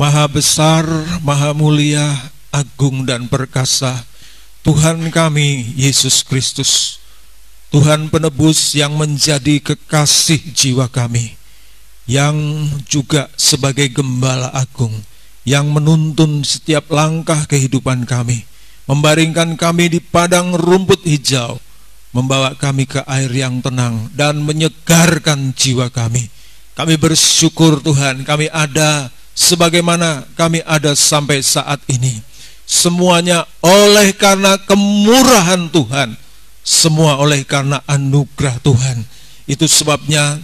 Maha besar, maha mulia, agung dan perkasa, Tuhan kami Yesus Kristus, Tuhan penebus yang menjadi kekasih jiwa kami, yang juga sebagai gembala agung, yang menuntun setiap langkah kehidupan kami, membaringkan kami di padang rumput hijau, membawa kami ke air yang tenang dan menyegarkan jiwa kami. Kami bersyukur Tuhan, kami ada sebagaimana kami ada sampai saat ini. Semuanya oleh karena kemurahan Tuhan, semua oleh karena anugerah Tuhan. Itu sebabnya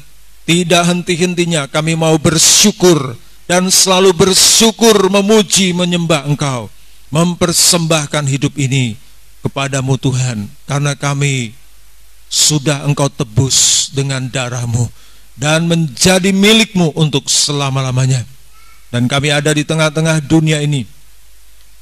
tidak henti-hentinya kami mau bersyukur dan selalu bersyukur, memuji, menyembah Engkau, mempersembahkan hidup ini kepadamu Tuhan, karena kami sudah Engkau tebus dengan darah-Mu dan menjadi milik-Mu untuk selama-lamanya. Dan kami ada di tengah-tengah dunia ini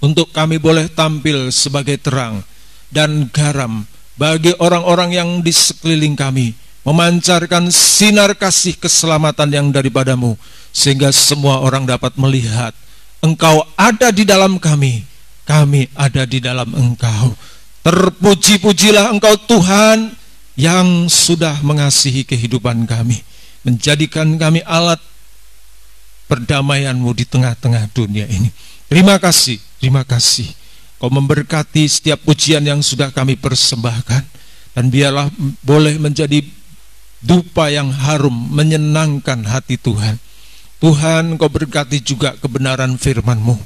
untuk kami boleh tampil sebagai terang dan garam bagi orang-orang yang di sekeliling kami, memancarkan sinar kasih keselamatan yang daripada-Mu, sehingga semua orang dapat melihat Engkau ada di dalam kami, kami ada di dalam Engkau. Terpuji-pujilah Engkau Tuhan yang sudah mengasihi kehidupan kami, menjadikan kami alat perdamaian-Mu di tengah-tengah dunia ini. Terima kasih, terima kasih. Kau memberkati setiap pujian yang sudah kami persembahkan, dan biarlah boleh menjadi dupa yang harum, menyenangkan hati Tuhan. Tuhan, Kau berkati juga kebenaran firman-Mu.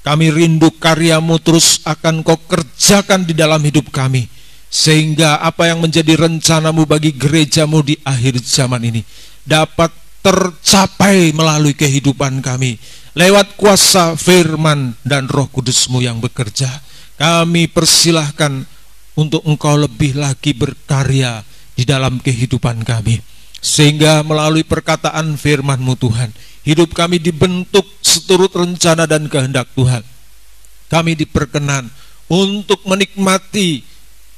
Kami rindu karya-Mu terus akan Kau kerjakan di dalam hidup kami, sehingga apa yang menjadi rencana-Mu bagi gereja-Mu di akhir zaman ini dapat tercapai melalui kehidupan kami, lewat kuasa firman dan Roh Kudus-Mu yang bekerja. Kami persilahkan untuk Engkau lebih lagi berkarya di dalam kehidupan kami, sehingga melalui perkataan firman-Mu Tuhan, hidup kami dibentuk seturut rencana dan kehendak Tuhan. Kami diperkenan untuk menikmati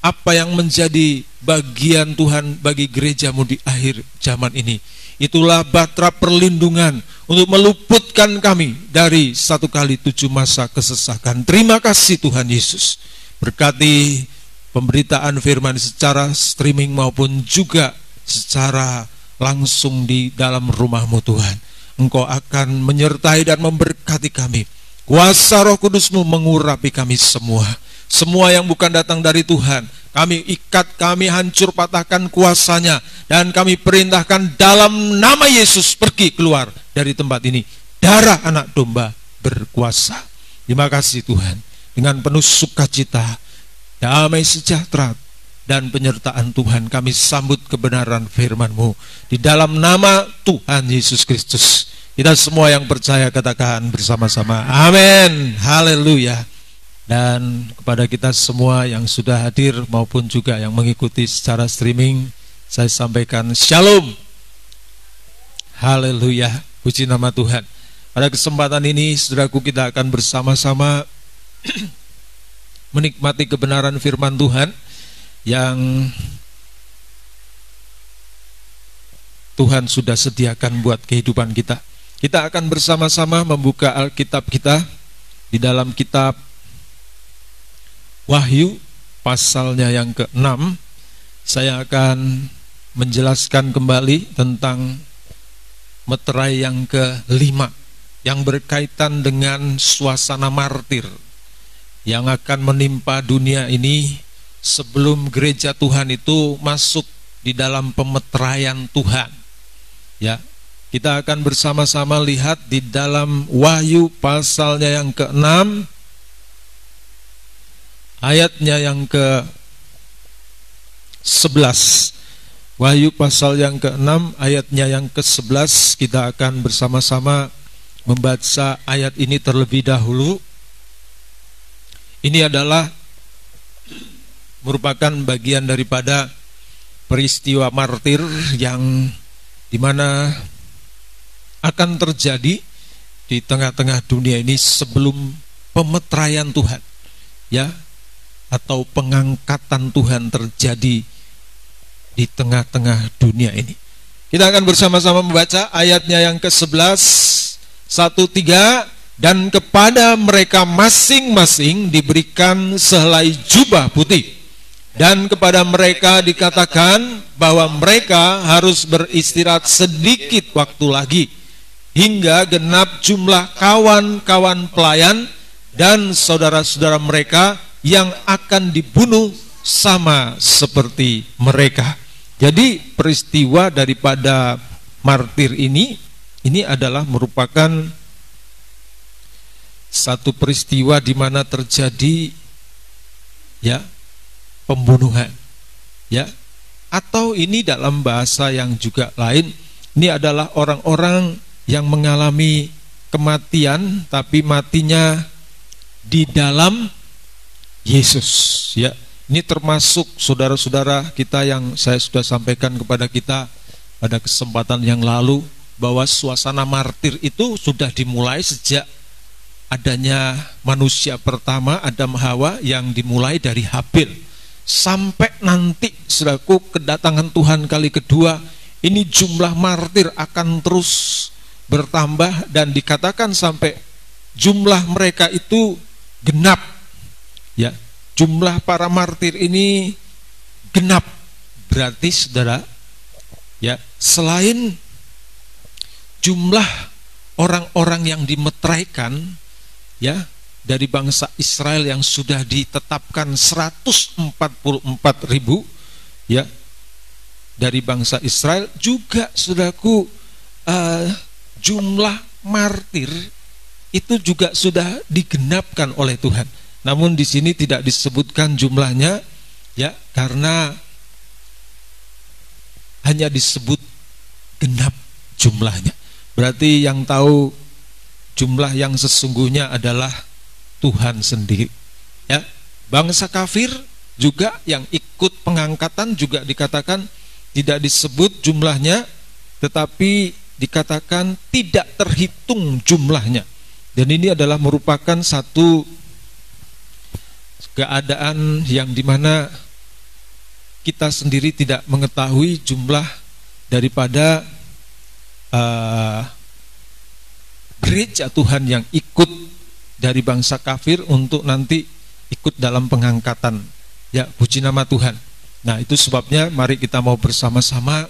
apa yang menjadi bagian Tuhan bagi gereja-Mu di akhir zaman ini. Itulah batra perlindungan untuk meluputkan kami dari 1 kali 7 masa kesesakan. Terima kasih Tuhan Yesus. Berkati pemberitaan firman secara streaming maupun juga secara langsung di dalam rumah-Mu Tuhan. Engkau akan menyertai dan memberkati kami. Kuasa Roh Kudus-Mu mengurapi kami semua. Semua yang bukan datang dari Tuhan, kami ikat, kami hancur patahkan kuasanya, dan kami perintahkan dalam nama Yesus pergi keluar dari tempat ini. Darah anak domba berkuasa. Terima kasih Tuhan. Dengan penuh sukacita, damai sejahtera dan penyertaan Tuhan, kami sambut kebenaran firman-Mu di dalam nama Tuhan Yesus Kristus. Kita semua yang percaya katakan bersama-sama amin, haleluya. Dan kepada kita semua yang sudah hadir maupun juga yang mengikuti secara streaming, saya sampaikan shalom, haleluya, puji nama Tuhan. Pada kesempatan ini saudaraku, kita akan bersama-sama menikmati kebenaran firman Tuhan yang Tuhan sudah sediakan buat kehidupan kita. Kita akan bersama-sama membuka Alkitab kita di dalam kitab Wahyu pasalnya yang ke-6. Saya akan menjelaskan kembali tentang meterai yang ke-5 yang berkaitan dengan suasana martir yang akan menimpa dunia ini sebelum gereja Tuhan itu masuk di dalam pemeteraian Tuhan. Ya, kita akan bersama-sama lihat di dalam Wahyu pasalnya yang ke-6 ayatnya yang ke-11. Wahyu pasal yang ke-6 ayatnya yang ke-11. Kita akan bersama-sama membaca ayat ini terlebih dahulu. Ini adalah merupakan bagian daripada peristiwa martir yang dimana akan terjadi di tengah-tengah dunia ini sebelum pemeteraian Tuhan, ya, atau pengangkatan Tuhan terjadi di tengah-tengah dunia ini. Kita akan bersama-sama membaca ayatnya yang ke-11. 1, 3. Dan kepada mereka masing-masing diberikan sehelai jubah putih. Dan kepada mereka dikatakan bahwa mereka harus beristirahat sedikit waktu lagi, hingga genap jumlah kawan-kawan pelayan dan saudara-saudara mereka yang akan dibunuh sama seperti mereka. Jadi peristiwa daripada martir ini adalah merupakan satu peristiwa di mana terjadi ya pembunuhan, ya, atau ini dalam bahasa yang juga lain, ini adalah orang-orang yang mengalami kematian tapi matinya di dalam Yesus, ya. Ini termasuk saudara-saudara kita yang saya sudah sampaikan kepada kita pada kesempatan yang lalu, bahwa suasana martir itu sudah dimulai sejak adanya manusia pertama Adam Hawa, yang dimulai dari Habil sampai nanti saudaraku kedatangan Tuhan kali kedua. Ini jumlah martir akan terus bertambah, dan dikatakan sampai jumlah mereka itu genap, ya, jumlah para martir ini genap. Berarti saudara, ya, selain jumlah orang-orang yang dimeteraikan, ya, dari bangsa Israel yang sudah ditetapkan 144.000, ya, dari bangsa Israel, juga saudaraku jumlah martir itu juga sudah digenapkan oleh Tuhan. Namun di sini tidak disebutkan jumlahnya, ya, karena hanya disebut genap jumlahnya. Berarti yang tahu jumlah yang sesungguhnya adalah Tuhan sendiri, ya. Bangsa kafir juga yang ikut pengangkatan juga dikatakan tidak disebut jumlahnya, tetapi dikatakan tidak terhitung jumlahnya. Dan ini adalah merupakan satu keadaan yang dimana kita sendiri tidak mengetahui jumlah daripada gereja Tuhan yang ikut dari bangsa kafir untuk nanti ikut dalam pengangkatan, ya, puji nama Tuhan. Nah, itu sebabnya mari kita mau bersama-sama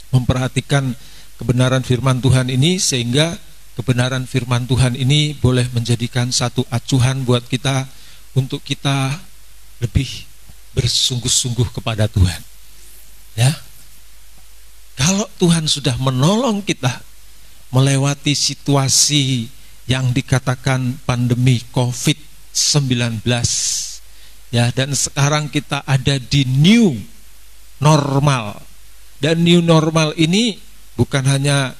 memperhatikan kebenaran firman Tuhan ini, sehingga kebenaran firman Tuhan ini boleh menjadikan satu acuan buat kita untuk kita lebih bersungguh-sungguh kepada Tuhan, ya. Kalau Tuhan sudah menolong kita melewati situasi yang dikatakan pandemi COVID-19, ya, dan sekarang kita ada di new normal. Dan new normal ini bukan hanya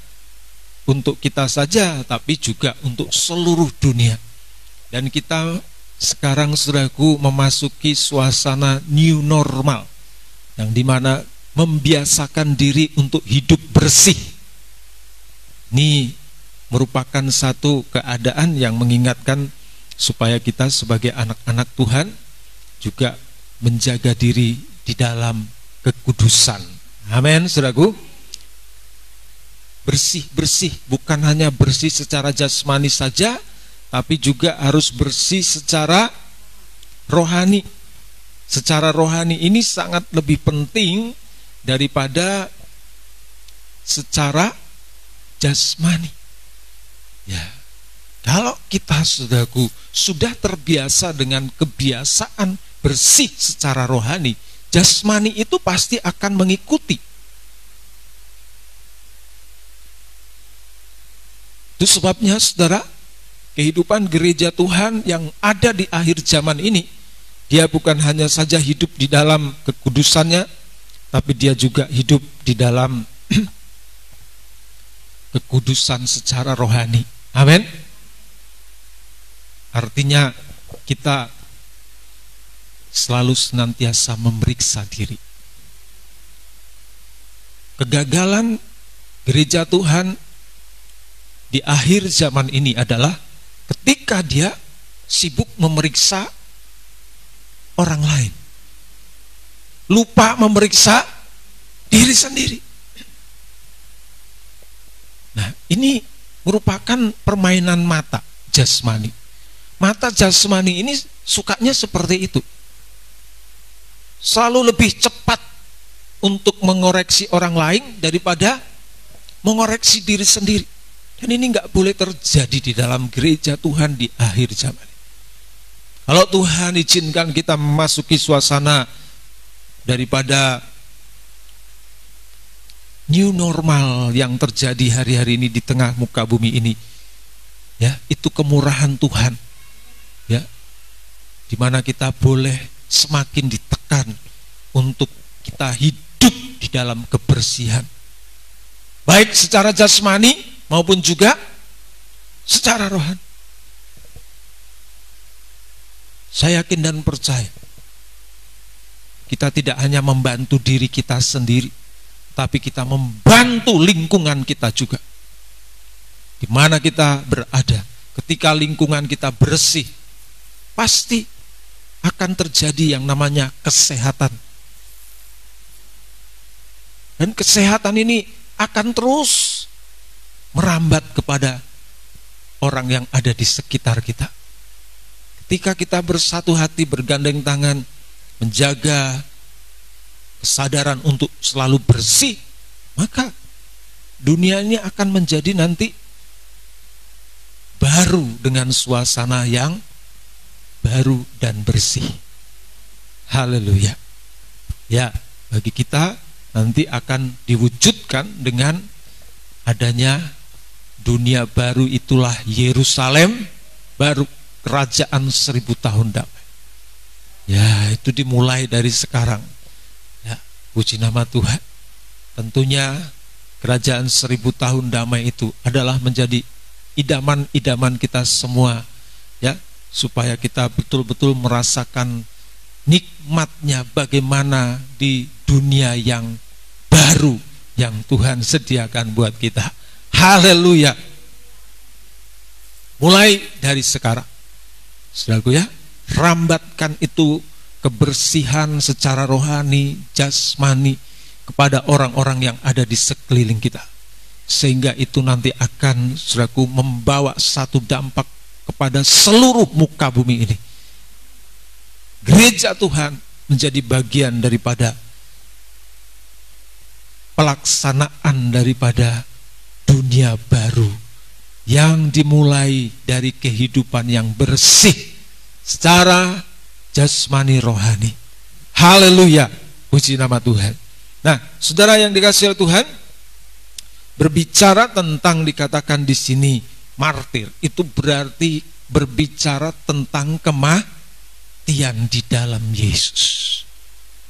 untuk kita saja, tapi juga untuk seluruh dunia. Dan kita sekarang saudaraku memasuki suasana new normal, yang dimana membiasakan diri untuk hidup bersih. Ini merupakan satu keadaan yang mengingatkan supaya kita sebagai anak-anak Tuhan juga menjaga diri di dalam kekudusan. Amin, saudaraku. Bersih-bersih, bukan hanya bersih secara jasmani saja, tapi juga harus bersih secara rohani. Secara rohani ini sangat lebih penting daripada secara jasmani. Ya, kalau kita saudaraku sudah terbiasa dengan kebiasaan bersih secara rohani, jasmani itu pasti akan mengikuti. Itu sebabnya saudara, kehidupan gereja Tuhan yang ada di akhir zaman ini, dia bukan hanya saja hidup di dalam kekudusannya, tapi dia juga hidup di dalam kekudusan secara rohani. Amin. Artinya kita selalu senantiasa memeriksa diri. Kegagalan gereja Tuhan di akhir zaman ini adalah ketika dia sibuk memeriksa orang lain, lupa memeriksa diri sendiri. Nah, ini merupakan permainan mata jasmani. Mata jasmani ini sukanya seperti itu. Selalu lebih cepat untuk mengoreksi orang lain daripada mengoreksi diri sendiri. Dan ini nggak boleh terjadi di dalam gereja Tuhan di akhir zaman. Kalau Tuhan izinkan kita memasuki suasana daripada new normal yang terjadi hari-hari ini di tengah muka bumi ini, ya, itu kemurahan Tuhan, ya, di mana kita boleh semakin ditekan untuk kita hidup di dalam kebersihan, baik secara jasmani maupun juga secara rohani. Saya yakin dan percaya kita tidak hanya membantu diri kita sendiri, tapi kita membantu lingkungan kita juga. Di mana kita berada, ketika lingkungan kita bersih, pasti akan terjadi yang namanya kesehatan. Dan kesehatan ini akan terus merambat kepada orang yang ada di sekitar kita. Ketika kita bersatu hati, bergandeng tangan, menjaga kesadaran untuk selalu bersih, maka dunia ini akan menjadi nanti baru dengan suasana yang baru dan bersih. Haleluya. Ya, bagi kita nanti akan diwujudkan dengan adanya dunia baru, itulah Yerusalem baru, kerajaan 1000 tahun damai. Ya, itu dimulai dari sekarang. Ya, puji nama Tuhan. Tentunya kerajaan 1000 tahun damai itu adalah menjadi idaman-idaman kita semua, ya, supaya kita betul-betul merasakan nikmatnya bagaimana di dunia yang baru yang Tuhan sediakan buat kita. Haleluya. Mulai dari sekarang, saudaraku, ya, rambatkan itu kebersihan secara rohani, jasmani kepada orang-orang yang ada di sekeliling kita, sehingga itu nanti akan, saudaraku, membawa satu dampak kepada seluruh muka bumi ini. Gereja Tuhan menjadi bagian daripada pelaksanaan daripada dunia baru yang dimulai dari kehidupan yang bersih secara jasmani rohani. Haleluya, puji nama Tuhan. Nah, saudara yang dikasihi oleh Tuhan, berbicara tentang, dikatakan di sini martir, itu berarti berbicara tentang kematian di dalam Yesus.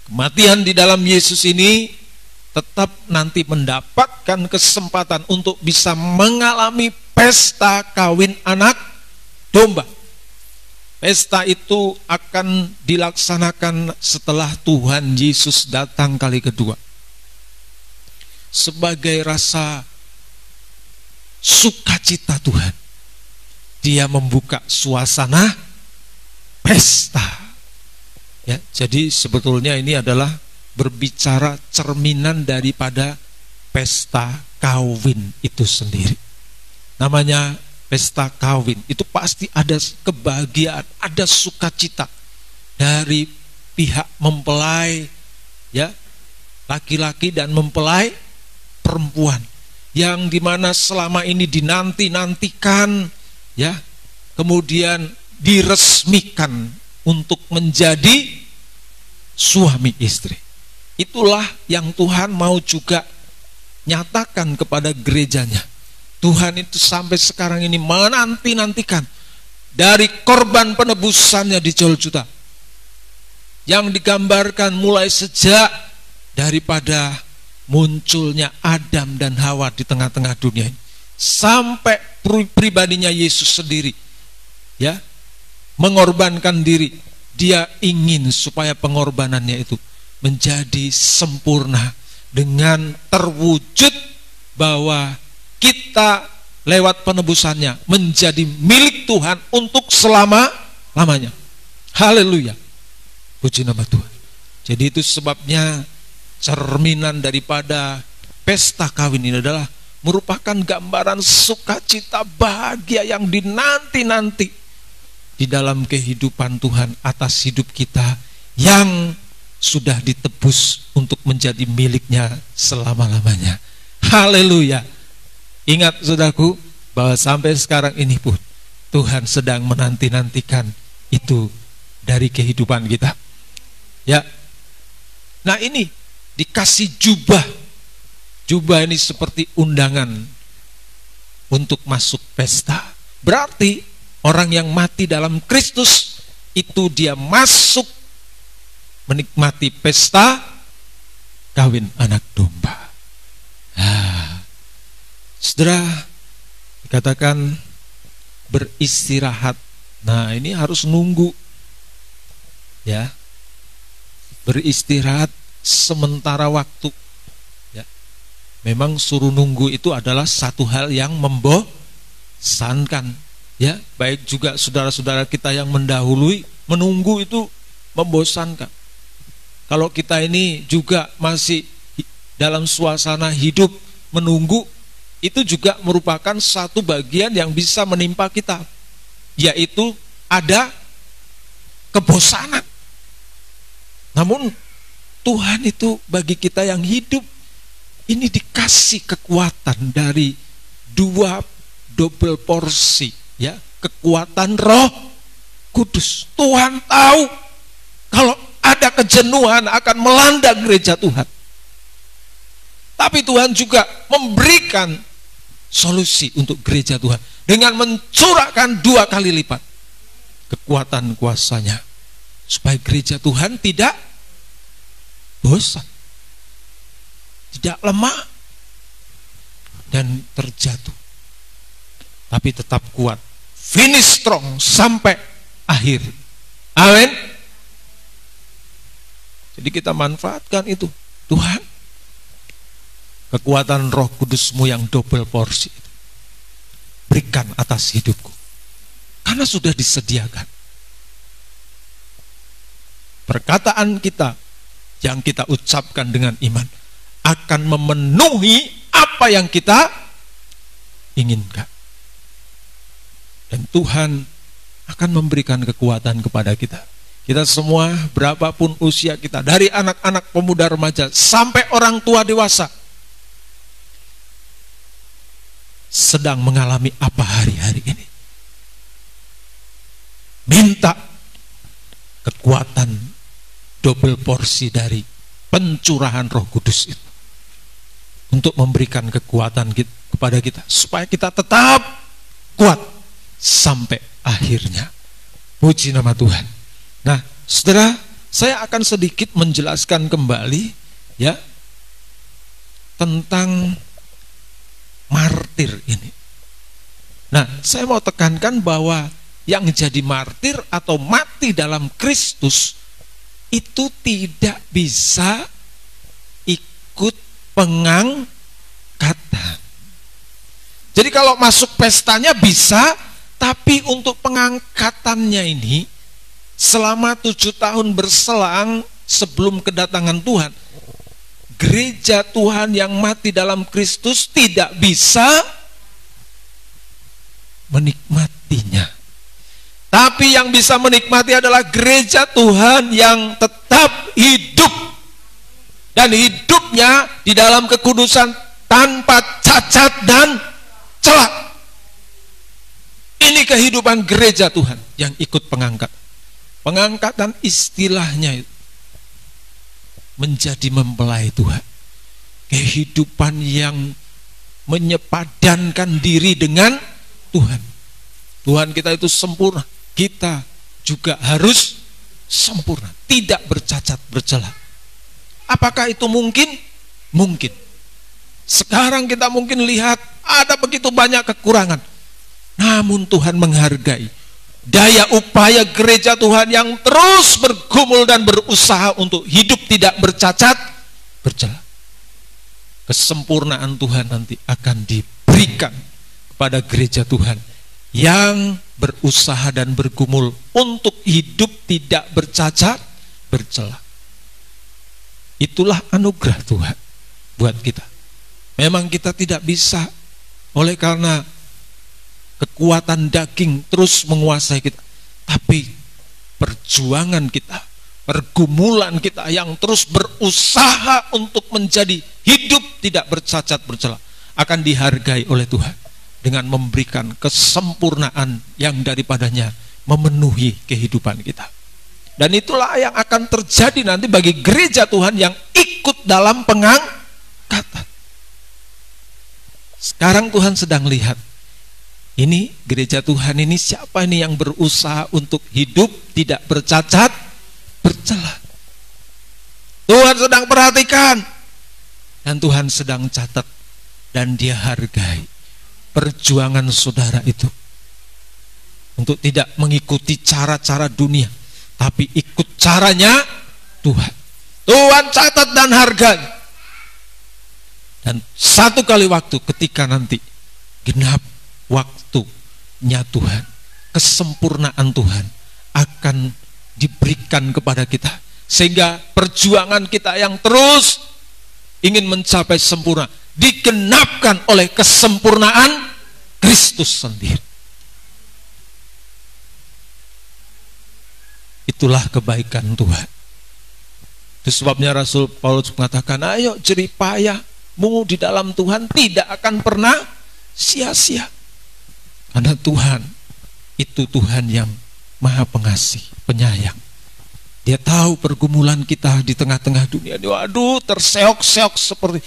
Kematian di dalam Yesus ini tetap nanti mendapatkan kesempatan untuk bisa mengalami pesta kawin anak domba. Pesta itu akan dilaksanakan setelah Tuhan Yesus datang kali kedua. Sebagai rasa sukacita Tuhan, Dia membuka suasana pesta. Ya, jadi sebetulnya ini adalah berbicara cerminan daripada pesta kawin itu sendiri. Namanya pesta kawin, itu pasti ada kebahagiaan, ada sukacita dari pihak mempelai, ya, laki-laki dan mempelai perempuan, yang dimana selama ini dinanti-nantikan, ya, kemudian diresmikan untuk menjadi suami istri. Itulah yang Tuhan mau juga nyatakan kepada gerejanya. Tuhan itu sampai sekarang ini menanti-nantikan dari korban penebusannya di Golgota, yang digambarkan mulai sejak daripada munculnya Adam dan Hawa di tengah-tengah dunia ini, sampai pribadinya Yesus sendiri, ya, mengorbankan diri. Dia ingin supaya pengorbanannya itu menjadi sempurna dengan terwujud bahwa kita lewat penebusannya menjadi milik Tuhan untuk selama-lamanya. Haleluya, puji nama Tuhan. Jadi itu sebabnya cerminan daripada pesta kawin ini adalah merupakan gambaran sukacita bahagia yang dinanti-nanti di dalam kehidupan Tuhan atas hidup kita yang sudah ditebus untuk menjadi miliknya selama-lamanya. Haleluya. Ingat saudaraku, bahwa sampai sekarang ini pun Tuhan sedang menanti-nantikan itu dari kehidupan kita. Ya. Nah, ini dikasih jubah. Jubah ini seperti undangan untuk masuk pesta. Berarti orang yang mati dalam Kristus itu dia masuk menikmati pesta kawin anak domba. Saudara, dikatakan beristirahat. Nah, ini harus nunggu. Ya. Beristirahat sementara waktu. Ya. Memang suruh nunggu itu adalah satu hal yang membosankan. Ya, baik juga saudara-saudara kita yang mendahului, menunggu itu membosankan. Kalau kita ini juga masih dalam suasana hidup menunggu, itu juga merupakan satu bagian yang bisa menimpa kita, yaitu ada kebosanan. Namun Tuhan itu bagi kita yang hidup ini dikasih kekuatan dari dua double porsi, ya, kekuatan Roh Kudus. Tuhan tahu kalau ada kejenuhan akan melanda gereja Tuhan. Tapi Tuhan juga memberikan solusi untuk gereja Tuhan dengan mencurahkan 2 kali lipat kekuatan kuasanya, supaya gereja Tuhan tidak bosan, tidak lemah dan terjatuh, tapi tetap kuat, finish strong sampai akhir. Amin. Jadi kita manfaatkan itu. Tuhan, kekuatan Roh Kudus-Mu yang double porsi itu berikan atas hidupku, karena sudah disediakan. Perkataan kita yang kita ucapkan dengan iman akan memenuhi apa yang kita inginkan, dan Tuhan akan memberikan kekuatan kepada kita. Kita semua, berapapun usia kita, dari anak-anak, pemuda, remaja sampai orang tua dewasa, sedang mengalami apa hari-hari ini. Minta kekuatan double porsi dari pencurahan Roh Kudus itu untuk memberikan kekuatan kepada kita, supaya kita tetap kuat sampai akhirnya. Puji nama Tuhan. Nah, saudara, saya akan sedikit menjelaskan kembali, ya, tentang martir ini. Nah, saya mau tekankan bahwa yang jadi martir atau mati dalam Kristus itu tidak bisa ikut pengangkatan. Jadi kalau masuk pestanya bisa, tapi untuk pengangkatannya ini selama 7 tahun berselang sebelum kedatangan Tuhan, gereja Tuhan yang mati dalam Kristus tidak bisa menikmatinya. Tapi yang bisa menikmati adalah gereja Tuhan yang tetap hidup, dan hidupnya di dalam kekudusan tanpa cacat dan celah. Ini kehidupan gereja Tuhan yang ikut pengangkat. Pengangkatan istilahnya itu menjadi mempelai Tuhan. Kehidupan yang menyepadankan diri dengan Tuhan. Tuhan kita itu sempurna, kita juga harus sempurna, tidak bercacat bercela. Apakah itu mungkin? Mungkin. Sekarang kita mungkin lihat ada begitu banyak kekurangan, namun Tuhan menghargai daya upaya gereja Tuhan yang terus bergumul dan berusaha untuk hidup tidak bercacat bercela. Kesempurnaan Tuhan nanti akan diberikan kepada gereja Tuhan yang berusaha dan bergumul untuk hidup tidak bercacat bercela. Itulah anugerah Tuhan buat kita. Memang kita tidak bisa, oleh karena kekuatan daging terus menguasai kita. Tapi perjuangan kita, pergumulan kita yang terus berusaha untuk menjadi hidup tidak bercacat bercela akan dihargai oleh Tuhan dengan memberikan kesempurnaan yang daripadanya memenuhi kehidupan kita. Dan itulah yang akan terjadi nanti bagi gereja Tuhan yang ikut dalam pengangkatan. Sekarang Tuhan sedang lihat, ini gereja Tuhan ini siapa ini yang berusaha untuk hidup tidak bercacat bercela. Tuhan sedang perhatikan dan Tuhan sedang catat, dan Dia hargai perjuangan saudara itu untuk tidak mengikuti cara-cara dunia, tapi ikut caranya Tuhan. Tuhan catat dan hargai. Dan satu kali waktu ketika nanti genap waktunya Tuhan, kesempurnaan Tuhan akan diberikan kepada kita, sehingga perjuangan kita yang terus ingin mencapai sempurna digenapkan oleh kesempurnaan Kristus sendiri. Itulah kebaikan Tuhan. Itu sebabnya Rasul Paulus mengatakan, ayo jerih payahmu di dalam Tuhan tidak akan pernah sia-sia. Karena Tuhan itu Tuhan yang Maha Pengasih, penyayang. Dia tahu pergumulan kita di tengah-tengah dunia. Waduh, terseok-seok seperti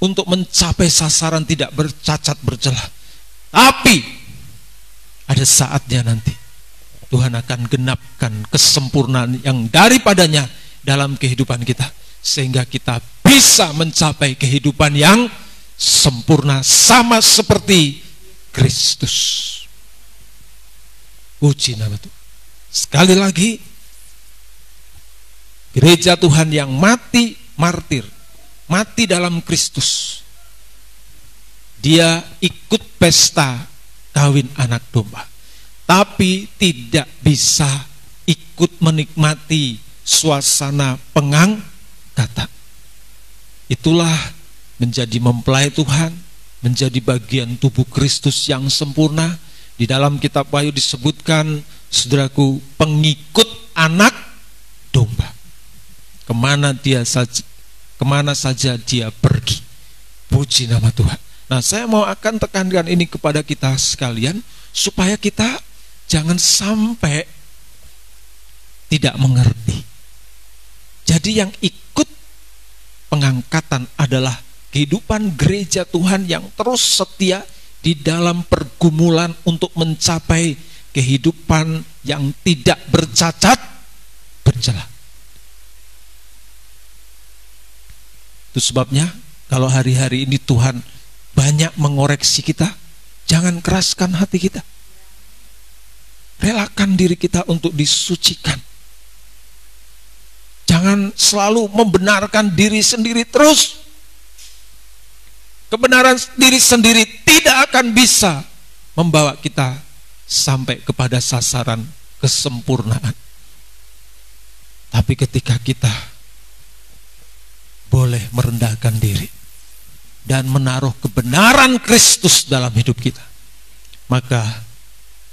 untuk mencapai sasaran tidak bercacat bercela. Tapi ada saatnya nanti Tuhan akan genapkan kesempurnaan yang daripadanya dalam kehidupan kita, sehingga kita bisa mencapai kehidupan yang sempurna sama seperti Kristus. Puji nama Tuhan. Sekali lagi, gereja Tuhan yang mati martir, mati dalam Kristus, dia ikut pesta kawin anak domba, tapi tidak bisa ikut menikmati suasana pengangkatan. Itulah menjadi mempelai Tuhan, menjadi bagian tubuh Kristus yang sempurna. Di dalam kitab Wahyu disebutkan, saudaraku, pengikut anak domba. Kemana saja dia pergi. Puji nama Tuhan. Nah, saya mau akan tekankan ini kepada kita sekalian, supaya kita jangan sampai tidak mengerti. Jadi yang ikut pengangkatan adalah kehidupan gereja Tuhan yang terus setia di dalam pergumulan untuk mencapai kehidupan yang tidak bercacat bercela. Itu sebabnya kalau hari-hari ini Tuhan banyak mengoreksi kita, jangan keraskan hati kita. Relakan diri kita untuk disucikan. Jangan selalu membenarkan diri sendiri terus. Kebenaran diri sendiri tidak akan bisa membawa kita sampai kepada sasaran kesempurnaan. Tapi ketika kita boleh merendahkan diri dan menaruh kebenaran Kristus dalam hidup kita, maka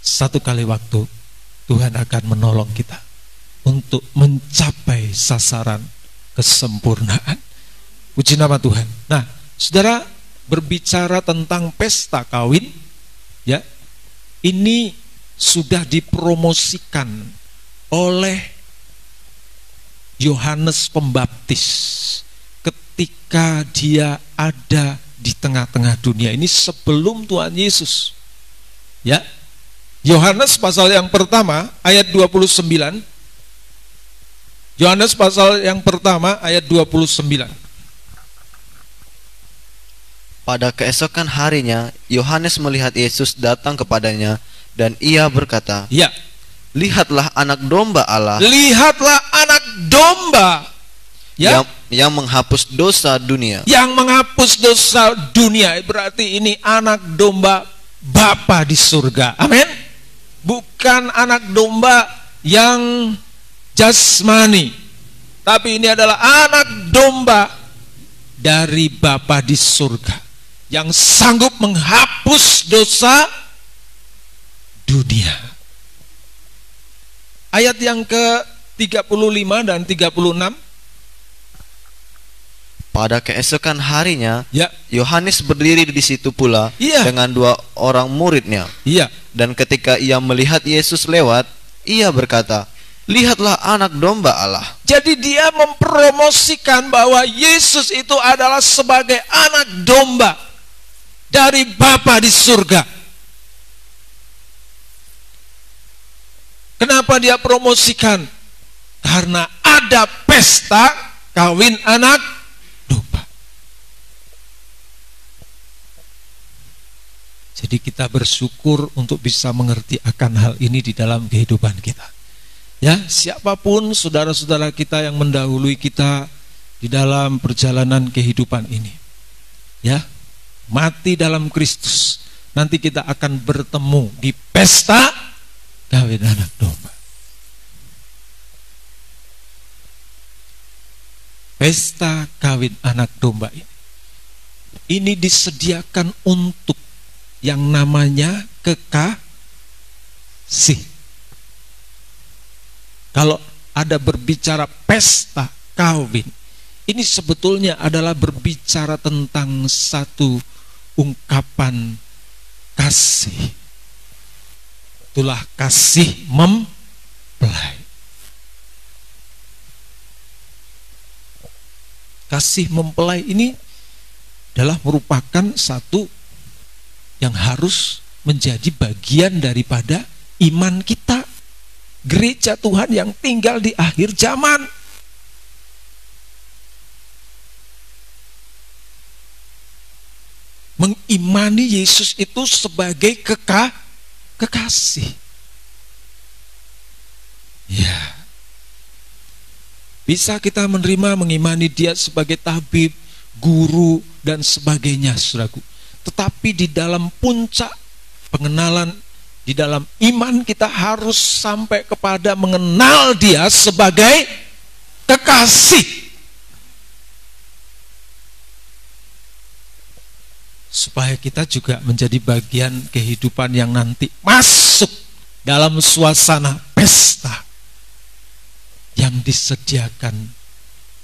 satu kali waktu Tuhan akan menolong kita untuk mencapai sasaran kesempurnaan. Puji nama Tuhan. Nah, saudara, berbicara tentang pesta kawin, ya, ini sudah dipromosikan oleh Yohanes Pembaptis ketika dia ada di tengah-tengah dunia ini sebelum Tuhan Yesus. Ya, Yohanes pasal yang pertama ayat 29. Yohanes pasal yang pertama ayat 29. Pada keesokan harinya, Yohanes melihat Yesus datang kepadanya, dan ia berkata, ya, lihatlah anak domba Allah. Lihatlah anak domba, ya, yang menghapus dosa dunia. Yang menghapus dosa dunia, berarti ini anak domba Bapa di surga. Amin. Bukan anak domba yang jasmani, tapi ini adalah anak domba dari Bapa di surga yang sanggup menghapus dosa dunia. Ayat yang ke-35 dan 36. Pada keesokan harinya, Ya. Yohanes berdiri di situ pula Iya. dengan 2 orang muridnya. Iya. Dan ketika ia melihat Yesus lewat, ia berkata, "Lihatlah anak domba Allah." Jadi dia mempromosikan bahwa Yesus itu adalah sebagai anak domba dari Bapa di surga. Kenapa dia promosikan? Karena ada pesta kawin anak domba. Jadi kita bersyukur untuk bisa mengerti akan hal ini di dalam kehidupan kita. Ya, siapapun saudara-saudara kita yang mendahului kita di dalam perjalanan kehidupan ini, ya, mati dalam Kristus, nanti kita akan bertemu di pesta kawin anak domba. Pesta kawin anak domba ini disediakan untuk yang namanya kekasih. Kalau ada berbicara pesta kawin, ini sebetulnya adalah berbicara tentang satu ungkapan kasih. Itulah kasih mempelai. Kasih mempelai ini adalah merupakan satu yang harus menjadi bagian daripada iman kita. Gereja Tuhan yang tinggal di akhir zaman. Mengimani Yesus itu sebagai kekasih. Ya. Bisa kita menerima, mengimani dia sebagai tabib, guru, dan sebagainya, saudaraku. Tetapi di dalam puncak pengenalan, di dalam iman kita harus sampai kepada mengenal dia sebagai kekasih. Supaya kita juga menjadi bagian kehidupan yang nanti masuk dalam suasana pesta yang disediakan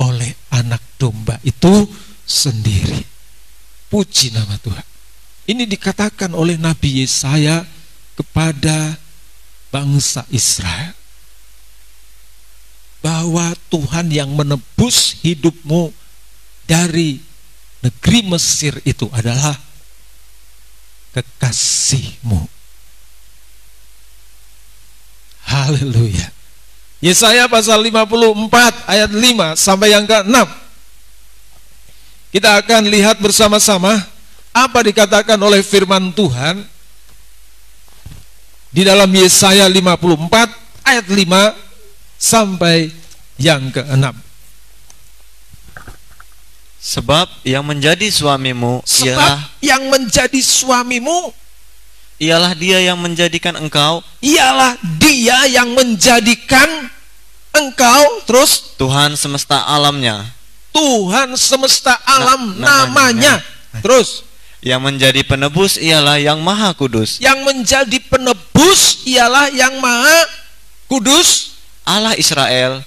oleh anak domba itu sendiri. Puji nama Tuhan. Ini dikatakan oleh Nabi Yesaya kepada bangsa Israel, bahwa Tuhan yang menebus hidupmu dari negeri Mesir itu adalah kekasihmu. Haleluya. Yesaya pasal 54 ayat 5 sampai yang ke-6. Kita akan lihat bersama-sama apa dikatakan oleh firman Tuhan di dalam Yesaya 54 ayat 5 sampai yang ke-6. Sebab yang menjadi suamimu ialah dia yang menjadikan engkau, terus Tuhan semesta alamnya, namanya. Terus yang menjadi penebus ialah yang maha kudus, Allah Israel,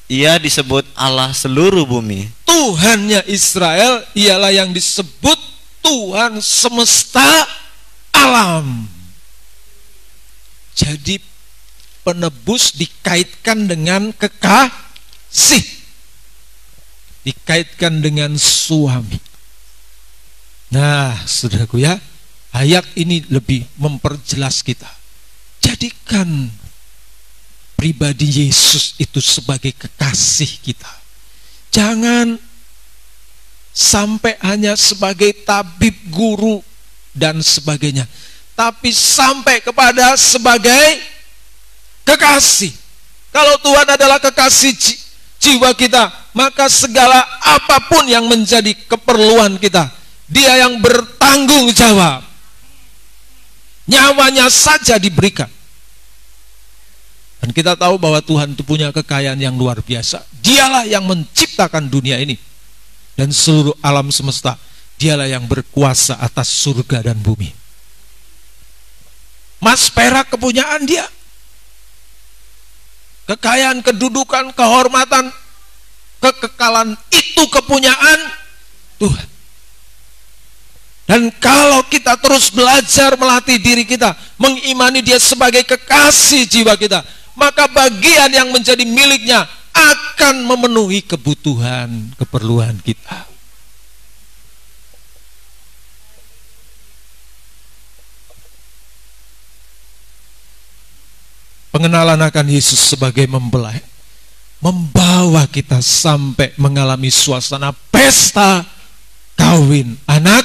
ia disebut Allah seluruh bumi. Tuhannya Israel ialah yang disebut Tuhan semesta alam. Jadi penebus dikaitkan dengan kekasih, dikaitkan dengan suami. Nah, saudaraku ya, ayat ini lebih memperjelas kita. Jadikan pribadi Yesus itu sebagai kekasih kita. Jangan sampai hanya sebagai tabib, guru, dan sebagainya, tapi sampai kepada sebagai kekasih. Kalau Tuhan adalah kekasih jiwa kita, maka segala apapun yang menjadi keperluan kita, Dia yang bertanggung jawab. Nyawanya saja diberikan. Dan kita tahu bahwa Tuhan itu punya kekayaan yang luar biasa. Dialah yang menciptakan dunia ini. dan seluruh alam semesta. Dialah yang berkuasa atas surga dan bumi. Emas perak kepunyaan dia. Kekayaan, kedudukan, kehormatan, kekekalan itu kepunyaan Tuhan. Dan kalau kita terus belajar melatih diri kita, mengimani dia sebagai kekasih jiwa kita, maka bagian yang menjadi miliknya akan memenuhi kebutuhan, keperluan kita. Pengenalan akan Yesus sebagai mempelai membawa kita sampai mengalami suasana pesta kawin anak,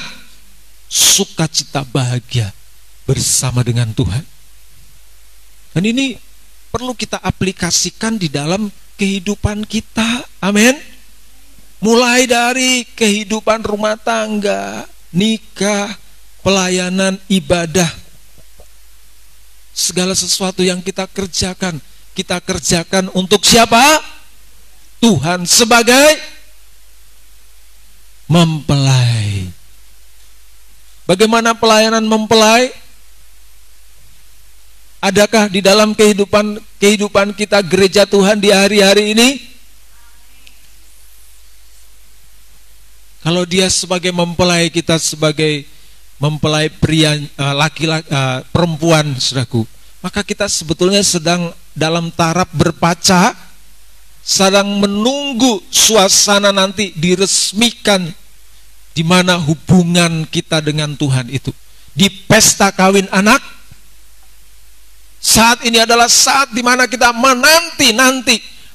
sukacita bahagia bersama dengan Tuhan. Dan ini perlu kita aplikasikan di dalam kehidupan kita. Amin. Mulai dari kehidupan rumah tangga, nikah, pelayanan, ibadah. Segala sesuatu yang kita kerjakan untuk siapa? Tuhan sebagai mempelai. Bagaimana pelayanan mempelai? Adakah di dalam kehidupan kita gereja Tuhan di hari-hari ini? Kalau dia sebagai mempelai, kita sebagai mempelai pria, laki-laki, perempuan, saudaraku, maka kita sebetulnya sedang dalam taraf berpaca, sedang menunggu suasana nanti diresmikan, di mana hubungan kita dengan Tuhan itu di pesta kawin anak. Saat ini adalah saat di mana kita menanti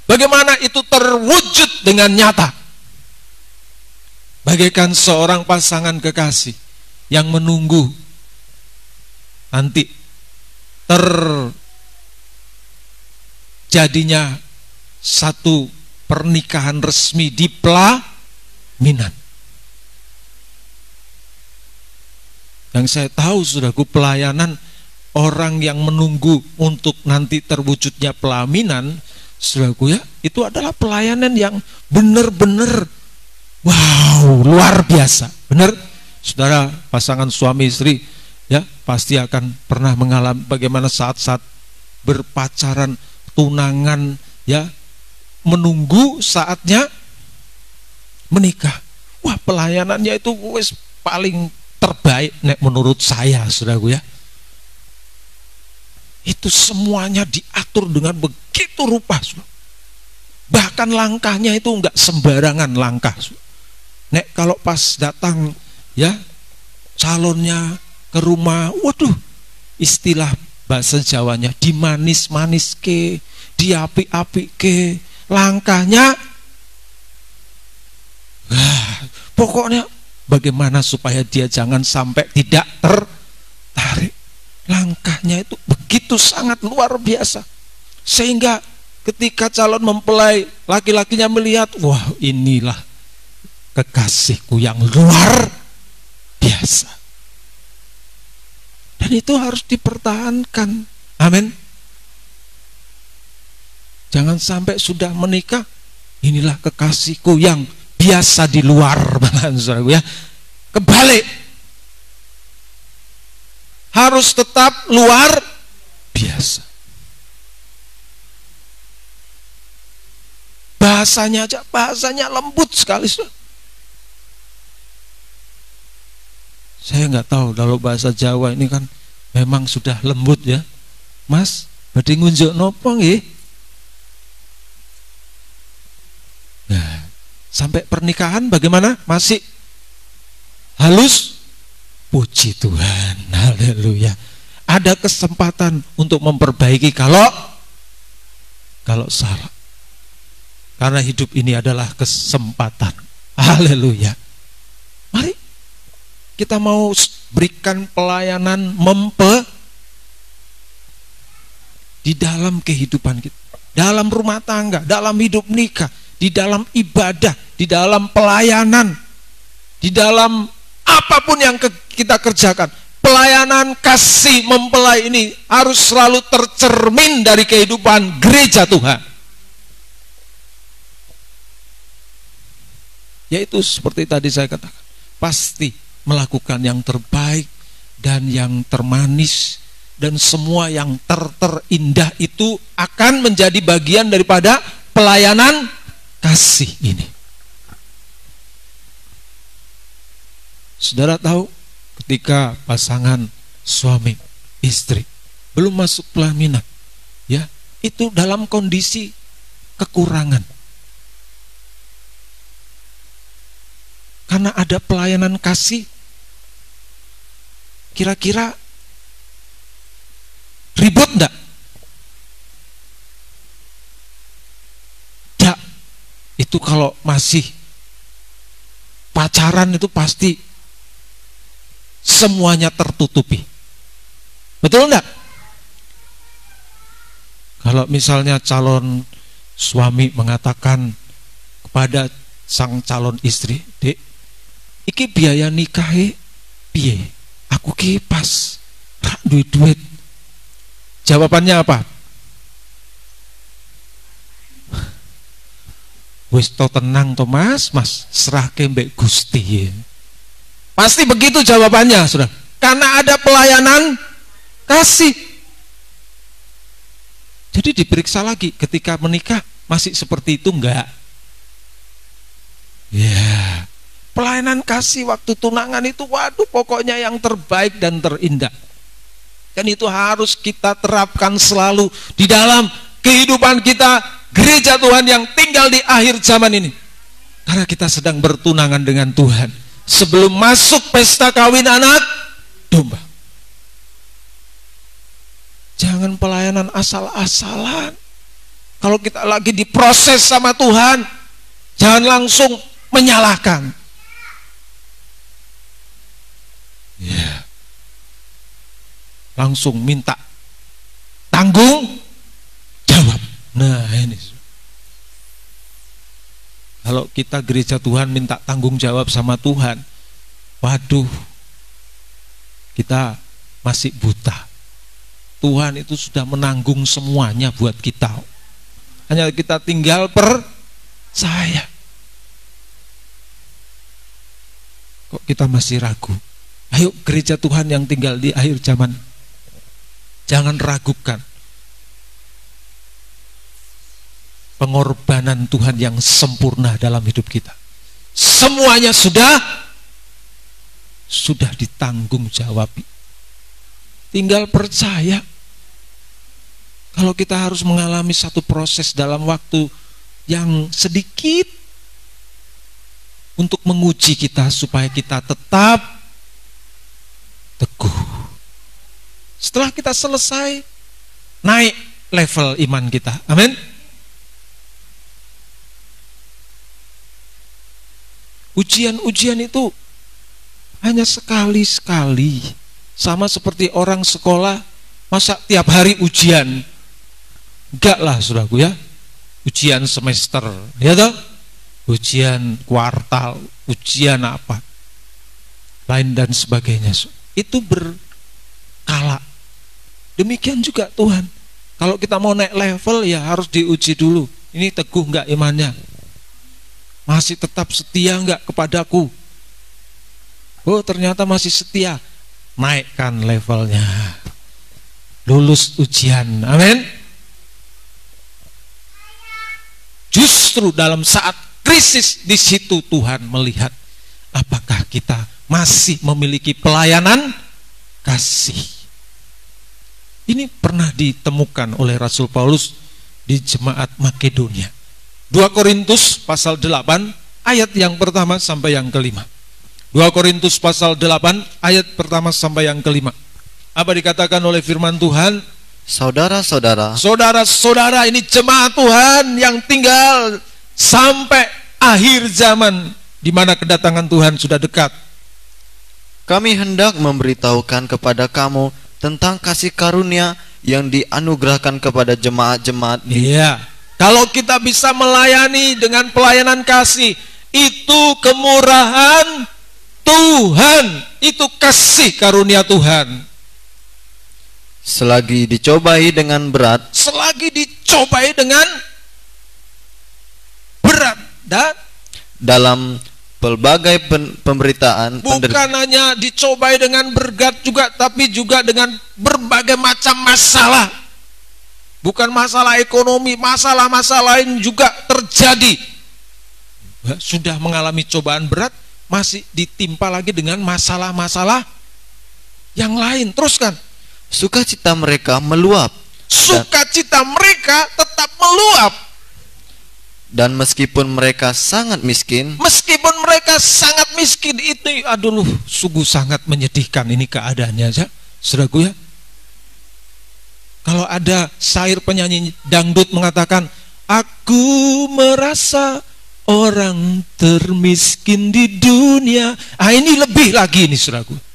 bagaimana itu terwujud dengan nyata, bagaikan seorang pasangan kekasih yang menunggu nanti terjadinya satu pernikahan resmi di pelaminan. Yang saya tahu, saudaraku, pelayanan orang yang menunggu untuk nanti terwujudnya pelaminan, saudaraku ya, itu adalah pelayanan yang benar-benar wow, luar biasa. Benar? Saudara, pasangan suami istri ya pasti akan pernah mengalami bagaimana saat-saat berpacaran, tunangan ya, menunggu saatnya menikah. Wah, pelayanannya itu wis paling terbaik nek menurut saya, saudaraku ya. Itu semuanya diatur dengan begitu rupa, saudara. Bahkan langkahnya itu enggak sembarangan langkah, saudara. Nek kalau pas datang ya calonnya ke rumah, waduh, istilah bahasa Jawanya dimanis-manis ke, diapi-api ke, langkahnya pokoknya bagaimana supaya dia jangan sampai tidak tertarik. Langkahnya itu begitu sangat luar biasa, sehingga ketika calon mempelai laki-lakinya melihat, wah, inilah kekasihku yang luar biasa. Dan itu harus dipertahankan. Amin. Jangan sampai sudah menikah, inilah kekasihku yang biasa di luar, ya. Kebalik, harus tetap luar biasa. Bahasanya lembut sekali, saudara. Saya nggak tahu kalau bahasa Jawa ini kan memang sudah lembut ya. Mas, badhe ngunjuk nopo nggih? Nah, sampai pernikahan bagaimana? Masih halus? Puji Tuhan, haleluya. Ada kesempatan untuk memperbaiki kalau salah. Karena hidup ini adalah kesempatan. Haleluya. Mari kita mau berikan pelayanan di dalam kehidupan kita, dalam rumah tangga, dalam hidup nikah, di dalam ibadah, di dalam pelayanan, di dalam apapun yang kita kerjakan. Pelayanan kasih mempelai ini harus selalu tercermin dari kehidupan gereja Tuhan. Yaitu seperti tadi saya katakan, pasti melakukan yang terbaik dan yang termanis, dan semua yang terindah itu akan menjadi bagian daripada pelayanan kasih ini. Saudara tahu, ketika pasangan suami istri belum masuk pelaminan, ya, itu dalam kondisi kekurangan. Karena ada pelayanan kasih, kira-kira ribut enggak? Enggak. Itu kalau masih pacaran itu pasti semuanya tertutupi. Betul enggak? Kalau misalnya calon suami mengatakan kepada sang calon istri, "Dek, iki biaya nikahe piye? Aku ki pas rak duit-duit." Jawabannya apa? Wis to tenang to Mas, serahke mbek Gusti. Pasti begitu jawabannya, Saudara. Karena ada pelayanan kasih. Jadi diperiksa lagi ketika menikah, masih seperti itu enggak? Ya. Pelayanan kasih waktu tunangan itu, waduh, pokoknya yang terbaik dan terindah. Dan itu harus kita terapkan selalu di dalam kehidupan kita, gereja Tuhan yang tinggal di akhir zaman ini. Karena kita sedang bertunangan dengan Tuhan sebelum masuk pesta kawin anak domba. Jangan pelayanan asal-asalan. Kalau kita lagi diproses sama Tuhan, jangan langsung menyalahkan. Ya. Langsung minta tanggung jawab. Nah ini, kalau kita gereja Tuhan minta tanggung jawab sama Tuhan, waduh, kita masih buta. Tuhan itu sudah menanggung semuanya buat kita, hanya kita tinggal percaya. Kok kita masih ragu? Ayo gereja Tuhan yang tinggal di akhir zaman, jangan ragukan pengorbanan Tuhan yang sempurna dalam hidup kita. Semuanya sudah ditanggung jawabi. Tinggal percaya. Kalau kita harus mengalami satu proses dalam waktu yang sedikit untuk menguji kita supaya kita tetap teguh. Setelah kita selesai, naik level iman kita. Amin. Ujian-ujian itu hanya sekali-sekali. Sama seperti orang sekolah, masa tiap hari ujian? Enggak lah, saudaraku ya. Ujian semester, ya toh? Ujian kuartal, ujian apa? Lain dan sebagainya. Itu berkala. Demikian juga Tuhan. Kalau kita mau naik level, ya harus diuji dulu. Ini teguh enggak imannya? Masih tetap setia enggak kepadaku? Oh, ternyata masih setia. Naikkan levelnya. Lulus ujian. Amin. Justru dalam saat krisis, di situ Tuhan melihat apakah kita masih memiliki pelayanan kasih. Ini pernah ditemukan oleh Rasul Paulus di jemaat Makedonia. 2 Korintus pasal 8 ayat yang pertama sampai yang kelima. 2 Korintus pasal 8 ayat pertama sampai yang kelima. Apa dikatakan oleh firman Tuhan? Saudara-saudara, saudara-saudara, ini jemaat Tuhan yang tinggal sampai akhir zaman, di mana kedatangan Tuhan sudah dekat. Kami hendak memberitahukan kepada kamu tentang kasih karunia yang dianugerahkan kepada jemaat-jemaat di... Iya. Kalau kita bisa melayani dengan pelayanan kasih, itu kemurahan Tuhan, itu kasih karunia Tuhan. Selagi dicobai dengan berat, dan dalam pelbagai pemberitaan. Bukan hanya dicobai dengan berkat juga, tapi juga dengan berbagai macam masalah. Bukan masalah ekonomi, masalah-masalah lain juga terjadi. Sudah mengalami cobaan berat, masih ditimpa lagi dengan masalah-masalah yang lain. Teruskan. Sukacita mereka meluap. Sukacita mereka tetap meluap. Dan meskipun mereka sangat miskin, itu aduh, sungguh sangat menyedihkan ini keadaannya aja, saudaraku ya. Kalau ada syair penyanyi dangdut mengatakan, aku merasa orang termiskin di dunia. Ini lebih lagi ini, saudaraku.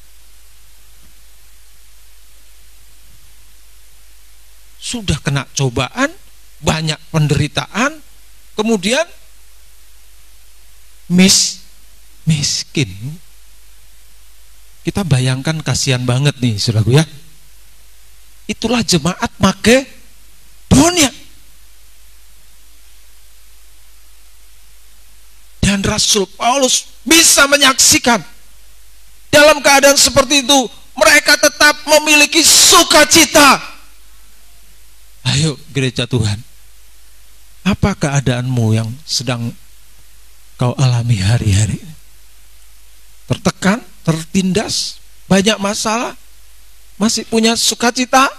Sudah kena cobaan, banyak penderitaan, kemudian miskin. Kita bayangkan, kasihan banget nih, saudaraku ya. Itulah jemaat Makedonia. Dan Rasul Paulus bisa menyaksikan dalam keadaan seperti itu mereka tetap memiliki sukacita. Ayo gereja Tuhan, apa keadaanmu yang sedang kau alami hari-hari ini? Tertekan, tertindas, banyak masalah, masih punya sukacita?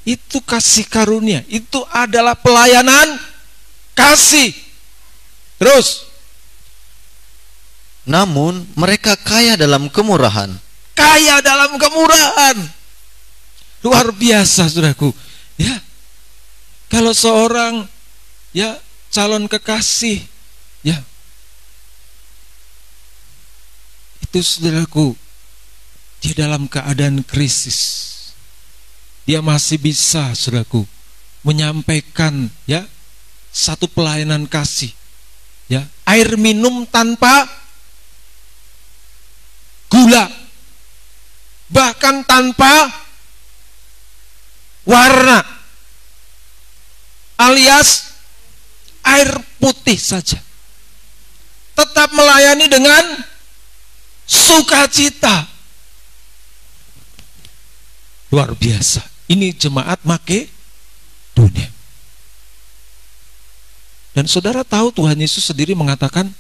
Itu kasih karunia, itu adalah pelayanan kasih. Terus, namun mereka kaya dalam kemurahan. Kaya dalam kemurahan. Luar biasa, saudaraku. Ya, kalau seorang ya calon kekasih, ya itu, saudaraku, dia dalam keadaan krisis, dia masih bisa, saudaraku, menyampaikan ya satu pelayanan kasih, ya, air minum tanpa gula, bahkan tanpa warna, alias air putih saja, tetap melayani dengan sukacita. Luar biasa. Ini jemaat Makedonia. Dan saudara tahu, Tuhan Yesus sendiri mengatakan,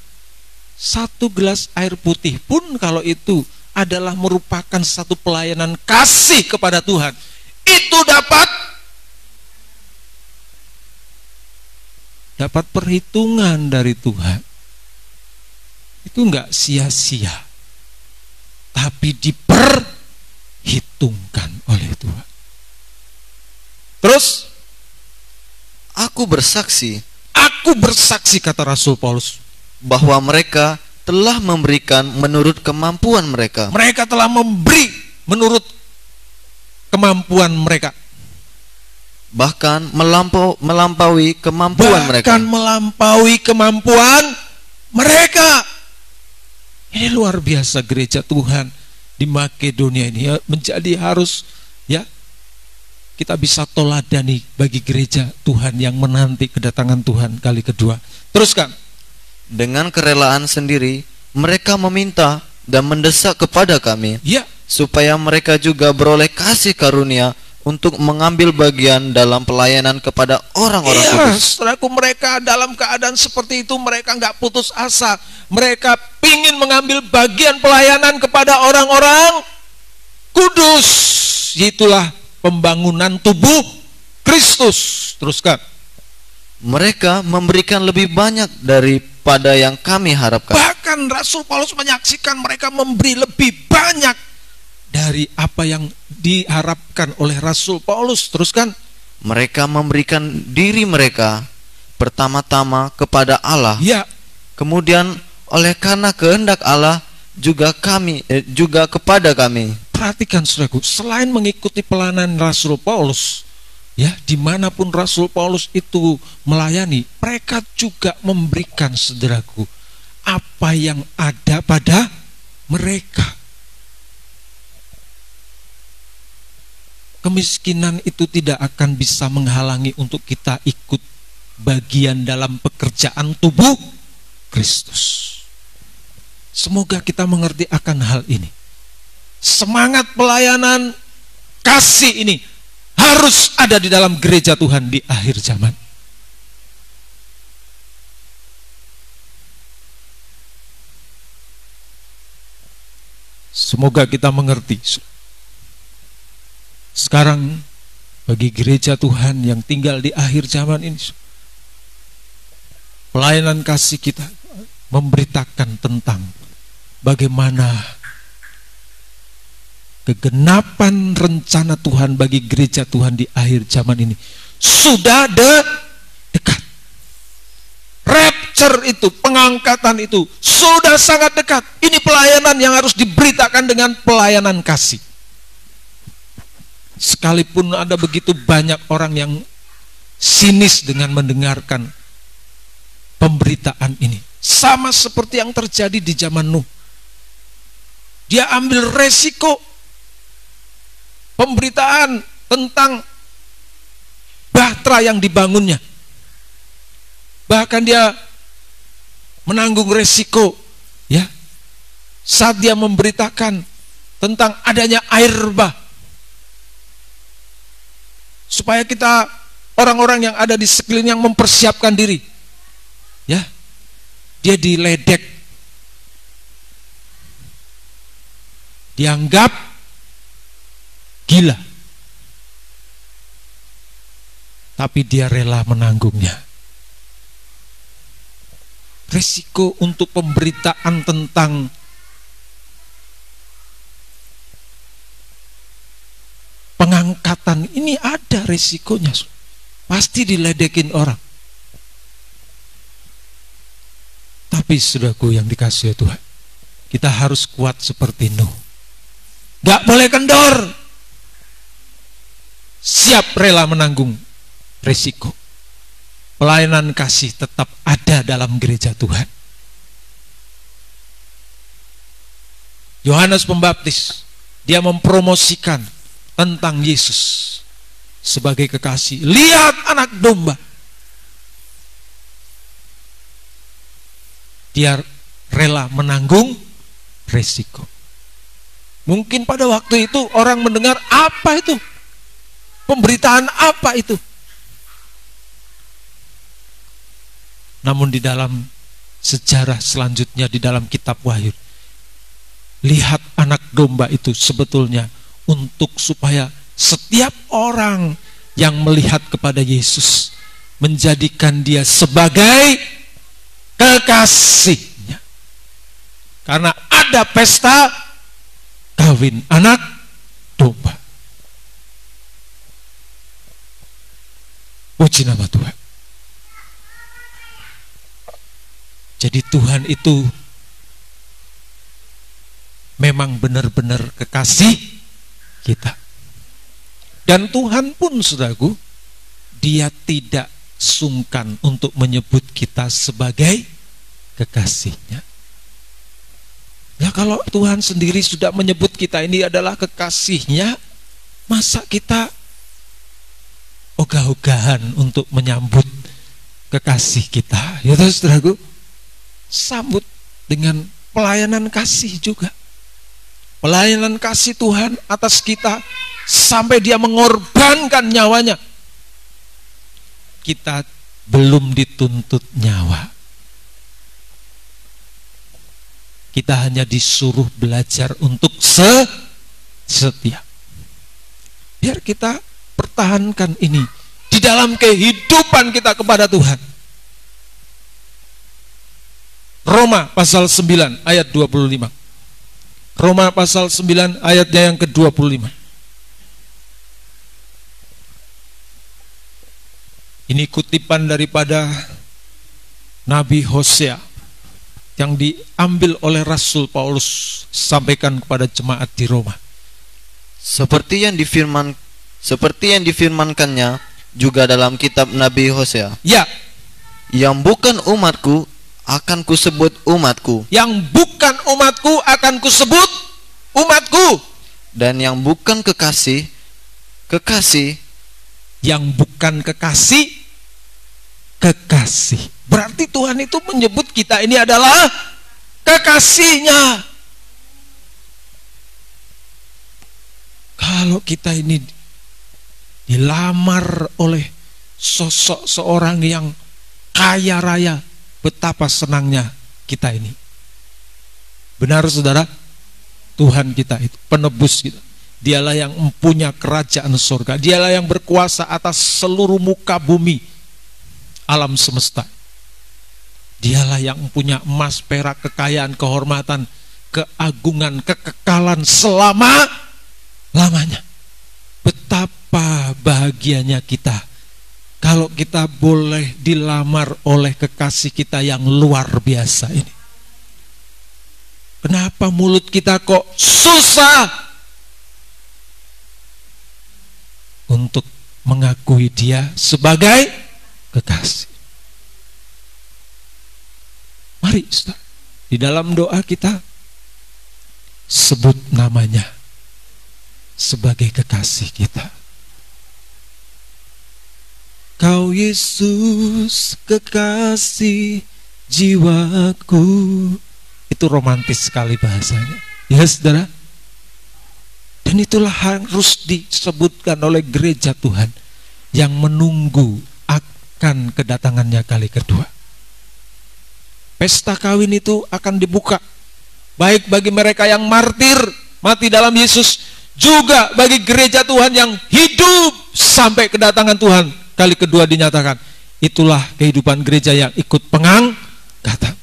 satu gelas air putih pun kalau itu adalah merupakan satu pelayanan kasih kepada Tuhan, itu dapat perhitungan dari Tuhan. Itu enggak sia-sia, tapi diperhitungkan oleh Tuhan. Terus, aku bersaksi, kata Rasul Paulus, bahwa mereka telah memberikan menurut kemampuan mereka. Mereka telah memberi menurut kemampuan mereka. Bahkan melampaui kemampuan mereka. Ini luar biasa gereja Tuhan di Makedonia ini, ya, menjadi harus, ya, kita bisa toladani bagi gereja Tuhan yang menanti kedatangan Tuhan kali kedua. Teruskan. Dengan kerelaan sendiri mereka meminta dan mendesak kepada kami, ya, supaya mereka juga beroleh kasih karunia untuk mengambil bagian dalam pelayanan kepada orang-orang kudus. Saudaraku, mereka dalam keadaan seperti itu, mereka nggak putus asa. Mereka ingin mengambil bagian pelayanan kepada orang-orang kudus. Itulah pembangunan tubuh Kristus. Teruskan. Mereka memberikan lebih banyak daripada yang kami harapkan. Bahkan Rasul Paulus menyaksikan mereka memberi lebih banyak dari apa yang diharapkan oleh Rasul Paulus. Teruskan. Mereka memberikan diri mereka pertama-tama kepada Allah. Ya. Kemudian oleh karena kehendak Allah juga kepada kami. Perhatikan, saudaraku, selain mengikuti pelayanan Rasul Paulus, ya, dimanapun Rasul Paulus itu melayani, mereka juga memberikan, saudaraku, apa yang ada pada mereka. Kemiskinan itu tidak akan bisa menghalangi untuk kita ikut bagian dalam pekerjaan tubuh Kristus. Semoga kita mengerti akan hal ini. Semangat pelayanan kasih ini harus ada di dalam gereja Tuhan di akhir zaman. Semoga kita mengerti. Sekarang bagi gereja Tuhan yang tinggal di akhir zaman ini, pelayanan kasih kita memberitakan tentang bagaimana kegenapan rencana Tuhan bagi gereja Tuhan di akhir zaman ini sudah dekat. Rapture itu, pengangkatan itu sudah sangat dekat. Ini pelayanan yang harus diberitakan dengan pelayanan kasih. Sekalipun ada begitu banyak orang yang sinis dengan mendengarkan pemberitaan ini, sama seperti yang terjadi di zaman Nuh. Dia ambil resiko pemberitaan tentang bahtera yang dibangunnya. Bahkan dia menanggung resiko, ya, saat dia memberitakan tentang adanya air bah, supaya kita orang-orang yang ada di sekeliling yang mempersiapkan diri, ya, dia diledek, dianggap gila, tapi dia rela menanggungnya. Resiko untuk pemberitaan tentang pengangkatan ini ada resikonya. Pasti diledekin orang. Tapi saudaraku yang dikasihi Tuhan, kita harus kuat seperti Nuh. Gak boleh kendor. Siap rela menanggung resiko. Pelayanan kasih tetap ada dalam gereja Tuhan. Yohanes Pembaptis, dia mempromosikan tentang Yesus sebagai kekasih. Lihat anak domba. Dia rela menanggung resiko. Mungkin pada waktu itu orang mendengar, apa itu? Pemberitaan apa itu? Namun di dalam sejarah selanjutnya di dalam kitab Wahyu, lihat anak domba itu sebetulnya untuk supaya setiap orang yang melihat kepada Yesus menjadikan dia sebagai kekasihnya. Karena ada pesta kawin anak domba. Puji nama Tuhan. Jadi Tuhan itu memang benar-benar kekasih kita. Dan Tuhan pun, saudaraku, dia tidak sungkan untuk menyebut kita sebagai kekasihnya. Ya kalau Tuhan sendiri sudah menyebut kita ini adalah kekasihnya, masa kita ogah-ogahan untuk menyambut kekasih kita? Ya terus, saudaraku, sambut dengan pelayanan kasih juga. Pelayanan kasih Tuhan atas kita sampai dia mengorbankan nyawanya. Kita belum dituntut nyawa. Kita hanya disuruh belajar untuk setia. Biar kita pertahankan ini di dalam kehidupan kita kepada Tuhan. Roma pasal 9 ayat 25. Roma pasal 9 ayatnya yang ke-25. Ini kutipan daripada Nabi Hosea yang diambil oleh Rasul Paulus sampaikan kepada jemaat di Roma. Seperti yang difirmankannya juga dalam kitab Nabi Hosea. Ya. Yang bukan umatku akan kusebut umatku. Yang bukan umatku akan kusebut umatku. Dan yang bukan kekasih, kekasih. Yang bukan kekasih, kekasih. Berarti Tuhan itu menyebut kita ini adalah kekasihnya. Kalau kita ini dilamar oleh sosok seorang yang kaya raya, betapa senangnya kita ini. Benar saudara? Tuhan kita itu penebus kita. Dialah yang mempunyai kerajaan surga. Dialah yang berkuasa atas seluruh muka bumi, alam semesta. Dialah yang mempunyai emas, perak, kekayaan, kehormatan, keagungan, kekekalan selama-lamanya. Betapa bahagianya kita kalau kita boleh dilamar oleh kekasih kita yang luar biasa ini. Kenapa mulut kita kok susah untuk mengakui dia sebagai kekasih? Mari di dalam doa kita sebut namanya sebagai kekasih kita. Kau Yesus, kekasih jiwaku. Itu romantis sekali bahasanya, ya saudara. Dan itulah harus disebutkan oleh gereja Tuhan yang menunggu akan kedatangannya kali kedua. Pesta kawin itu akan dibuka, baik bagi mereka yang martir, mati dalam Yesus, juga bagi gereja Tuhan yang hidup sampai kedatangan Tuhan kali kedua dinyatakan. Itulah kehidupan gereja yang ikut pengangkatan.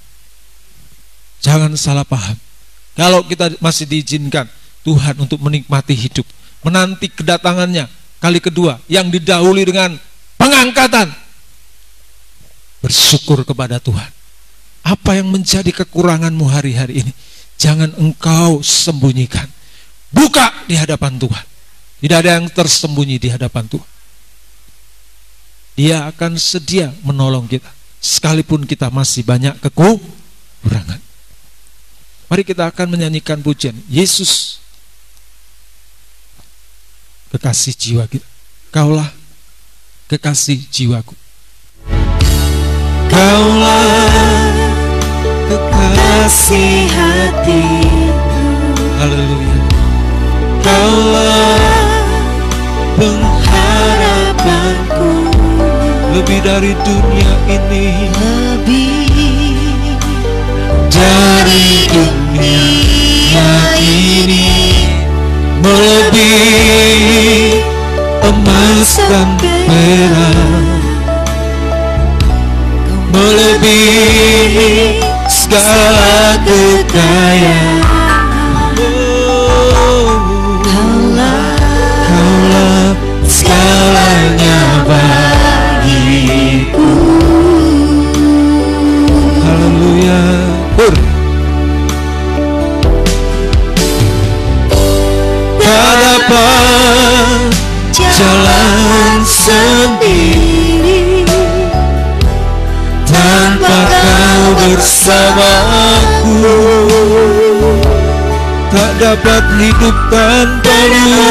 Jangan salah paham. Kalau kita masih diizinkan Tuhan untuk menikmati hidup, menanti kedatangannya kali kedua yang didahului dengan pengangkatan, bersyukur kepada Tuhan. Apa yang menjadi kekuranganmu hari-hari ini, jangan engkau sembunyikan. Buka di hadapan Tuhan. Tidak ada yang tersembunyi di hadapan Tuhan. Dia akan sedia menolong kita, sekalipun kita masih banyak kekurangan. Mari kita akan menyanyikan pujian Yesus, kekasih jiwa kita. Kaulah kekasih jiwaku. Kaulah kekasih hatiku. Haleluya. Kaulah pengharapanku. Lebih dari dunia ini, Lebih dari dunia ini, melebihi emas dan perak, melebihi segala kekayaan. Kaulah segalanya bagiku. Haleluya. Tak dapat Jalan sendiri tanpa kau bersamaku. Tak dapat hidup tanpamu,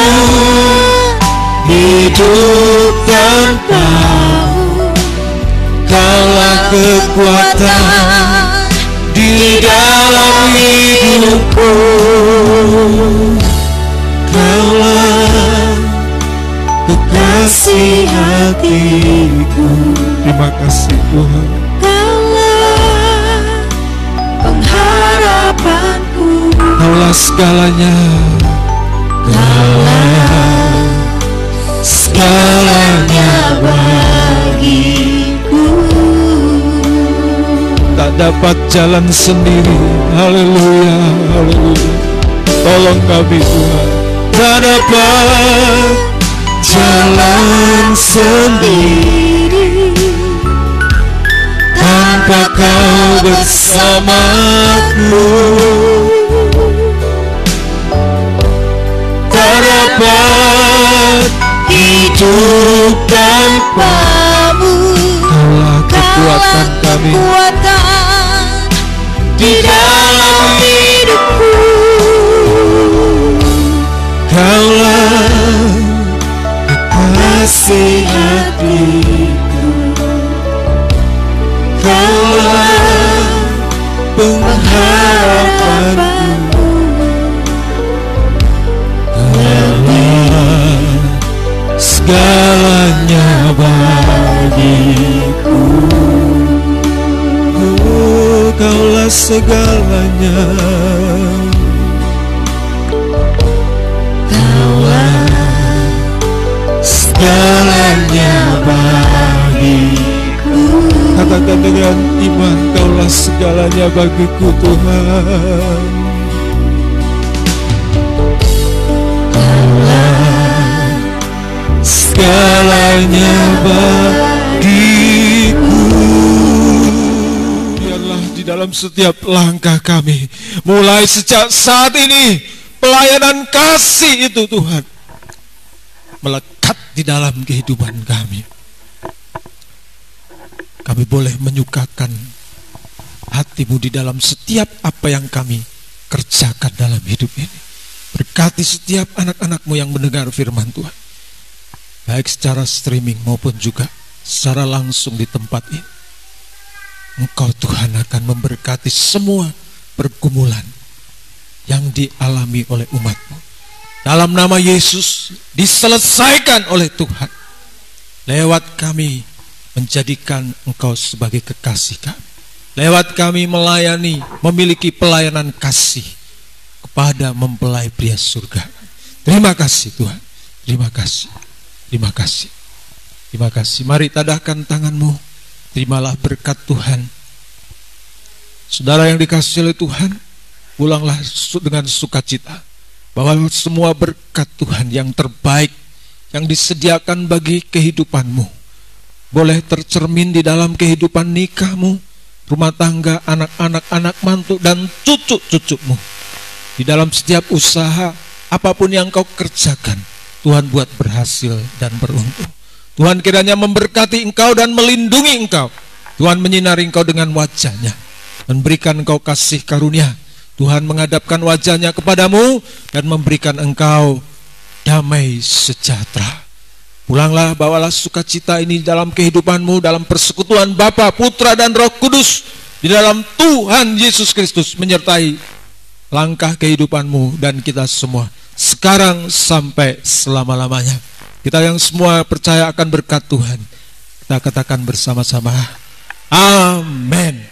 hidup tanpamu. Kaulah kekuatan di dalam hidupku. Kaulah kekasih hatiku. Terima kasih Tuhan. Kaulah pengharapanku. Kaulah segalanya. Kaulah segalanya bagiku. Tak dapat jalan sendiri. Haleluya, haleluya. Tolong kami Tuhan. Tak dapat jalan sendiri tanpa kau bersamaku. Tak dapat hidup tanpamu. Kaulah kekuatan kami di dalam hidupku. Kaulah kekasih hatiku. Kaulah pengharapanku. segalanya bagiku. Oh, Kaulah segalanya. Segalanya bagiku. Katakan dengan iman, Kaulah segalanya bagiku Tuhan. Kaulah segalanya bagiku. Biarlah di dalam setiap langkah kami, mulai sejak saat ini, pelayanan kasih itu Tuhan melekat di dalam kehidupan kami. Kami boleh menyukakan hati-Mu di dalam setiap apa yang kami kerjakan dalam hidup ini. Berkati setiap anak-anak-Mu yang mendengar firman Tuhan, baik secara streaming maupun juga secara langsung di tempat ini. Engkau Tuhan akan memberkati semua pergumulan yang dialami oleh umat-Mu. Dalam nama Yesus diselesaikan oleh Tuhan. Lewat kami menjadikan Engkau sebagai kekasih kami. Lewat kami melayani, memiliki pelayanan kasih kepada mempelai pria surga. Terima kasih Tuhan. Terima kasih. Terima kasih. Terima kasih. Mari tadahkan tanganmu. Terimalah berkat Tuhan. Saudara yang dikasihi oleh Tuhan, pulanglah dengan sukacita, bahwa semua berkat Tuhan yang terbaik yang disediakan bagi kehidupanmu boleh tercermin di dalam kehidupan nikahmu, rumah tangga, anak-anak, anak mantu, dan cucu-cucumu. Di dalam setiap usaha, apapun yang kau kerjakan, Tuhan buat berhasil dan beruntung. Tuhan kiranya memberkati engkau dan melindungi engkau. Tuhan menyinari engkau dengan wajah-Nya, memberikan engkau kasih karunia. Tuhan menghadapkan wajah-Nya kepadamu dan memberikan engkau damai sejahtera. Pulanglah, bawalah sukacita ini dalam kehidupanmu, dalam persekutuan Bapa, Putra, dan Roh Kudus, di dalam Tuhan Yesus Kristus menyertai langkah kehidupanmu dan kita semua, sekarang sampai selama-lamanya. Kita yang semua percaya akan berkat Tuhan, kita katakan bersama-sama, amin.